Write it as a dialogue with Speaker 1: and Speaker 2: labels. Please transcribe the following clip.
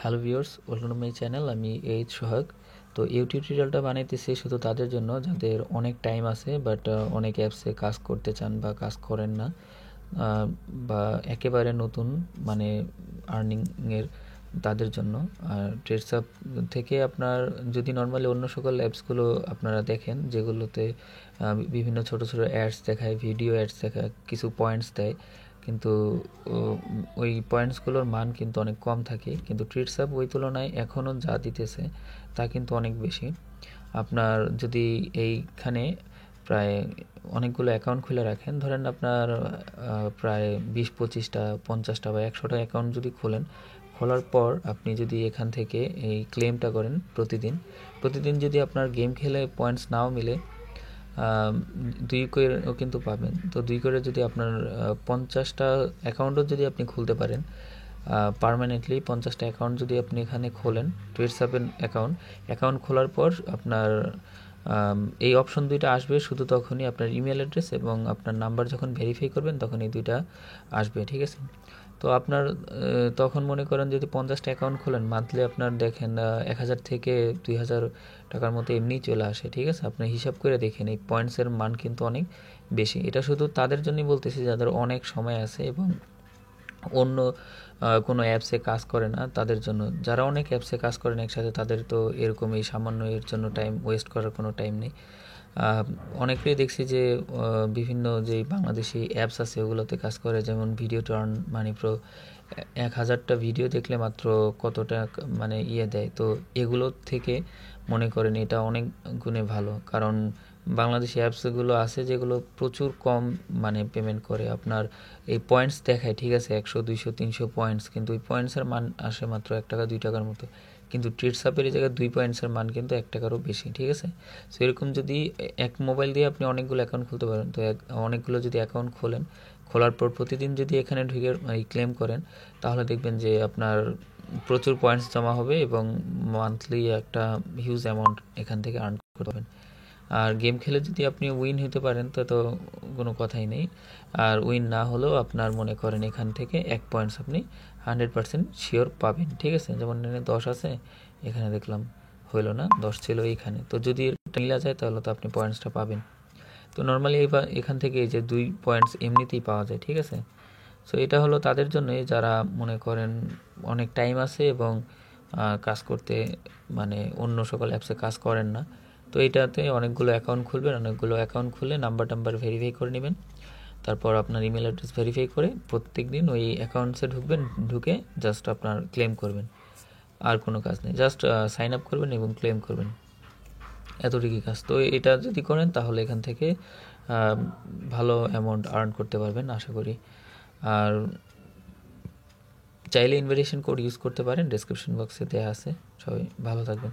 Speaker 1: Hello viewers, welcome to my channel. আমি H সোহাগ। তো এই টিউটোরিয়ালটা বানাইতেছি শুধু তাদের জন্য যাদের অনেক টাইম আছে বাট অনেক অ্যাপসে কাজ করতে চান বা কাজ করেন না, বা একেবারে নতুন মানে আর্নিংয়ের তাদের জন্য। আর ট্রেডসাপ থেকে আপনার যদি নর্মালি অন্য সকল অ্যাপসগুলো আপনারা দেখেন যেগুলোতে বিভিন্ন ছোট ছোট অ্যাডস দেখায়, ভিডিও অ্যাডস দেখায়, কিছু পয়েন্টস দেয়, কিন্তু ওই পয়েন্টসগুলোর মান কিন্তু অনেক কম থাকে। কিন্তু ট্রেডসাপ ওই তুলনায় এখনও যা দিতেছে তা কিন্তু অনেক বেশি। আপনার যদি এইখানে প্রায় অনেকগুলো অ্যাকাউন্ট খুলে রাখেন, ধরেন আপনার প্রায় 20-25টা 50টা বা 100টা অ্যাকাউন্ট যদি খোলার পর আপনি যদি এখান থেকে এই ক্লেমটা করেন প্রতিদিন যদি আপনার গেম খেলে পয়েন্টস নাও মিলে 2 করেও কিন্তু পাবেন। তো 2 করে যদি আপনার 50টা অ্যাকাউন্টও যদি আপনি খুলতে পারেন, পার্মানেন্টলি 50টা অ্যাকাউন্ট যদি আপনি এখানে খোলেন, ট্রেডসাপের অ্যাকাউন্ট খোলার পর আপনার এই অপশন দুইটা আসবে শুধু তখনই আপনার ইমেল অ্যাড্রেস এবং আপনার নাম্বার যখন ভেরিফাই করবেন তখন এই দুইটা আসবে, ঠিক আছে? তো আপনার তখন মনে করেন যদি 50টা অ্যাকাউন্ট খোলেন, মান্থলি আপনার দেখেন 1000 থেকে 2000 টাকার মতো এমনিই চলে আসে, ঠিক আছে? আপনি হিসাব করে দেখেন এই পয়েন্টসের মান কিন্তু অনেক বেশি। এটা শুধু তাদের জন্যই বলতেছি যাদের অনেক সময় আছে এবং অন্য কোনো অ্যাপসে কাজ করে না তাদের জন্য। যারা অনেক অ্যাপসে কাজ করেন একসাথে, তাদের তো এরকম এই সামান্য এর জন্য টাইম ওয়েস্ট করার কোনো টাইম নেই। অনেকেই দেখছি যে বিভিন্ন যে বাংলাদেশি অ্যাপস আছে ওগুলোতে কাজ করে, যেমন video to earn money pro. 1000টা ভিডিও দেখলে মাত্র কতটা মানে দেয়। তো এগুলোর থেকে মনে করেন এটা অনেক গুণে ভালো, কারণ বাংলাদেশি অ্যাপসগুলো আছে যেগুলো প্রচুর কম মানে পেমেন্ট করে। আপনার এই পয়েন্টস দেখায়, ঠিক আছে, 100 200 300 পয়েন্টস, কিন্তু ওই পয়েন্টসের মান আসে মাত্র 1 টাকা 2 টাকার মতো। কিন্তু ট্রেডসাপের এই জায়গায় 2 পয়েন্টসের মান কিন্তু 1 টাকারও বেশি, ঠিক আছে? সো এরকম যদি এক মোবাইল দিয়ে আপনি অনেকগুলো অ্যাকাউন্ট খুলতে পারেন, তো অনেকগুলো যদি অ্যাকাউন্ট খোলার পর প্রতিদিন যদি এখানে ঢুকে ক্লেম করেন, তাহলে দেখবেন যে আপনার প্রচুর পয়েন্টস জমা হবে এবং মান্থলি একটা হিউজ অ্যামাউন্ট এখান থেকে আর্ন করতে পারবেন। আর গেম খেলে যদি আপনি উইন হতে পারেন তো কোনো কথাই নেই। আর উইন না হলেও আপনার মনে করেন এখান থেকে 1 পয়েন্টস আপনি 100% শিওর পাবেন, ঠিক আছে? যেমন এখানে 10 আছে, এখানে দেখলাম হইল না, 10 ছিল এইখানে। তো যদি এটা মিলা যায় তাহলে তো আপনি পয়েন্টসটা পাবেন। তো নর্মালি এখান থেকে এই যে 2 পয়েন্টস এমনিতেই পাওয়া যায়, ঠিক আছে? সো এটা হলো তাদের জন্যই যারা মনে করেন অনেক টাইম আছে এবং কাজ করতে মানে অন্য সকল অ্যাপসে কাজ করেন না। তো এটাতে অনেকগুলো অ্যাকাউন্ট খুলবেন, অনেকগুলো অ্যাকাউন্ট খুলে নাম্বার ভেরিফাই করে নেবেন। তারপর আপনার ইমেল অ্যাড্রেস ভেরিফাই করে প্রত্যেক দিন ওই অ্যাকাউন্টসে ঢুকে জাস্ট আপনার ক্লেম করবেন। আর কোনো কাজ নেই, জাস্ট সাইন আপ করবেন এবং ক্লেম করবেন, এতটুকুই কাজ। তো এটা যদি করেন তাহলে এখান থেকে ভালো অ্যামাউন্ট আর্ন করতে পারবেন আশা করি। আর চাইলে ইনভিটেশন কোড ইউজ করতে পারেন, ডেসক্রিপশন বক্সে দেওয়া আছে। সবাই ভালো থাকবেন।